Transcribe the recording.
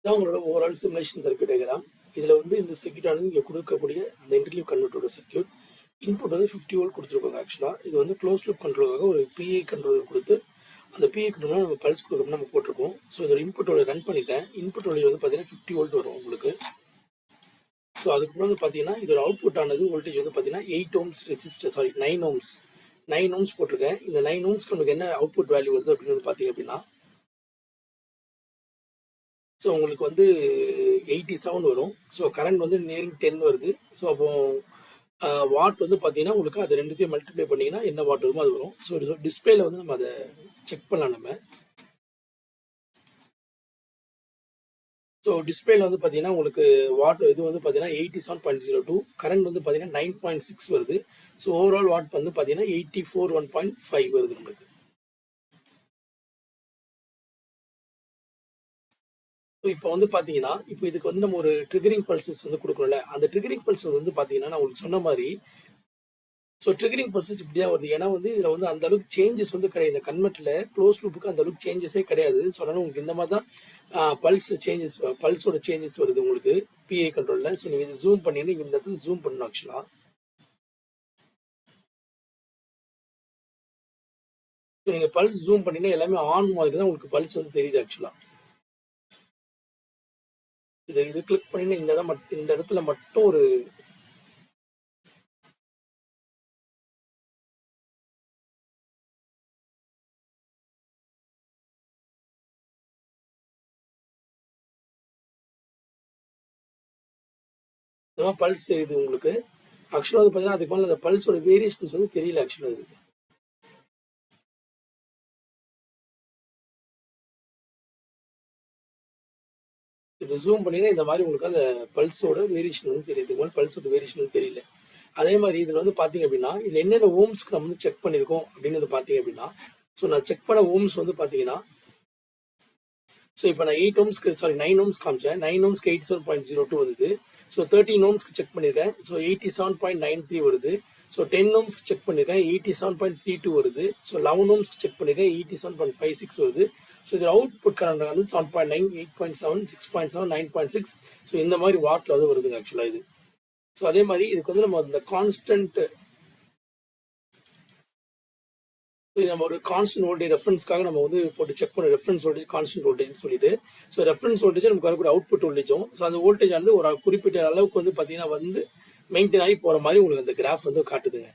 இதான் உங்களோட overall simulation circuit diagram. இதில் வந்து இந்த சர்க்யூட் ஆனது இங்கே கொடுக்கக்கூடிய அந்த இன்டர்லீவ் கன்வெர்ட்டரோட சர்க்யூட். இன்புட் வந்து 50 வோல்ட் கொடுத்துருக்கோங்க. ஆக்சுவலாக இது வந்து க்ளோஸ் லூப் கண்ட்ரோலுக்காக ஒரு பிஐ கண்ட்ரோலர் கொடுத்து அந்த பிஐ கண்ட்ரோலர் நம்ம பல்ஸ் கொடுக்கணும் நம்ம போட்டிருக்கோம். ஸோ இதோட இன்புட்டோட ரன் பண்ணிட்டேன். இன்புட் வழி வந்து பார்த்தீங்கன்னா 50 வோல்ட் வரும் உங்களுக்கு. ஸோ அதுக்கப்புறம் வந்து பார்த்தீங்கன்னா இதோட அவுட்புட் ஆனது வோல்டேஜ் வந்து பார்த்தீங்கன்னா 8 ஓம்ஸ் ரெசிஸ்டர், சாரி 9 ஓம்ஸ் போட்டிருக்கேன். இந்த 9 ஓம்ஸ்க்கு நமக்கு என்ன அவுட்புட் வேல்யூ வருது அப்படின்னு பார்த்தீங்க அப்படின்னா, ஸோ உங்களுக்கு வந்து 87 வரும். ஸோ கரண்ட் வந்து நியரிங் 10 வருது. ஸோ அப்போ வாட் வந்து பார்த்தீங்கன்னா உங்களுக்கு அது ரெண்டுத்தையும் மல்டிப்ளை பண்ணிங்கன்னா என்ன வாட் வருமோ அது வரும். ஸோ டிஸ்பிளேல வந்து நம்ம அதை செக் பண்ணலாம் நம்ம. ஸோ டிஸ்பிளேல வந்து பார்த்தீங்கன்னா உங்களுக்கு வாட் இது வந்து பார்த்தீங்கன்னா 87.02, கரண்ட் வந்து பார்த்தீங்கன்னா 9.6 வருது. ஸோ ஓவரால் வாட் வந்து பார்த்தீங்கன்னா 84.1.5 வருது நம்மளுக்கு. இப்போ வந்து பார்த்தீங்கன்னா இப்போ இதுக்கு வந்து நம்ம ஒரு ட்ரிகரிங் பல்சஸ் வந்து கொடுக்கணும்ல, அந்த ட்ரிகரிங் பல்சஸ் வந்து பார்த்தீங்கன்னா நான் உங்களுக்கு சொன்ன மாதிரி ஸோ ட்ரிகரிங் பல்சஸ் இப்படி தான் வருது. ஏன்னா வந்து இதில் வந்து அந்த அளவுக்கு சேஞ்சஸ் வந்து கிடையாது. இந்த கன்வெர்ட்டில் க்ளோஸ் லூப்புக்கு அந்த அளவுக்கு சேஞ்சஸே கிடையாது. ஸோ அதனால் உங்களுக்கு இந்த மாதிரி தான் பல்ஸோட சேஞ்சஸ் வருது உங்களுக்கு பிஐ கண்ட்ரோலில். ஸோ நீங்கள் இதை ஜூம் பண்ணிட்டு இந்த இடத்துல ஜூம் பண்ணணும். ஆக்சுவலாக ஸோ நீங்கள் பல்ஸ் ஜூம் பண்ணினா எல்லாமே ஆன் மாதிரி தான் உங்களுக்கு பல்ஸ் வந்து தெரியுது. ஆக்சுவலாக இது கிளிக் பண்ணினா இந்த இடத்துல மட்டும் ஒரு பல்ஸ் தெரியுது உங்களுக்கு. ஆக்சுவலாக வந்து பார்த்தீங்கன்னா அதுக்கு மேலே அந்த பல்ஸோட வேரியேஷன்ஸ் வந்து தெரியல. ஆக்சுவலாக இது ஜூம் பண்ணிங்கன்னா இந்த மாதிரி உங்களுக்கு அந்த பல்ஸோட வேரியேஷன் வந்து தெரியுது. இதுக்கு பல்ஸோட வேரியேஷன் வந்து தெரியல. அதே மாதிரி இதில் வந்து பார்த்தீங்க அப்படின்னா இதில் என்னென்ன ஓம்ஸ்க்கு நம்ம வந்து செக் பண்ணியிருக்கோம் அப்படின்னு வந்து பார்த்தீங்க அப்படின்னா, ஸோ நான் செக் பண்ண ஓம்ஸ் வந்து பார்த்தீங்கன்னா, ஸோ இப்போ நான் 9 ஓம்ஸ் காமிச்சேன். 9 ஓம்ஸ்க்கு 87.02 வந்தது. ஸோ 13 ஓம்ஸ்க்கு செக் பண்ணியிருக்கேன். ஸோ 87.93 வருது. ஸோ 10 ஓம்ஸ்க்கு செக் பண்ணியிருக்கேன். 87.32 வருது. ஸோ 11 ஓம்ஸ்க்கு செக் பண்ணியிருக்கேன். 87.56 வருது. ஸோ இது அவுட்புட் கரண்ட் வந்து 7.9, 8.7, 6.7, 9.6. ஸோ இந்த மாதிரி வாட்டில் வந்து வருதுங்க ஆக்சுவலாக இது. ஸோ அதே மாதிரி இதுக்கு வந்து நம்ம இந்த கான்ஸ்டன்ட் நம்ம ஒரு கான்ஸ்டன்ட் வோல்டேஜ் ரெஃபரன்ஸ்க்காக நம்ம வந்து போட்டு செக் பண்ண ரெஃபரன்ஸ் வோல்டேஜ் கான்ஸ்டன்ட் வோல்டேஜ் சொல்லிட்டு, ஸோ ரெஃபரன்ஸ் வோல்டேஜ் நமக்கு வரக்கூடிய அவுட்புட் வோல்டேஜும், ஸோ அந்த வோல்டேஜ் வந்து ஒரு குறிப்பிட்ட அளவுக்கு வந்து பார்த்தீங்கன்னா வந்து மெயின்டைன் ஆகி போகிற மாதிரி உங்களுக்கு அந்த கிராஃப் வந்து காட்டுதுங்க.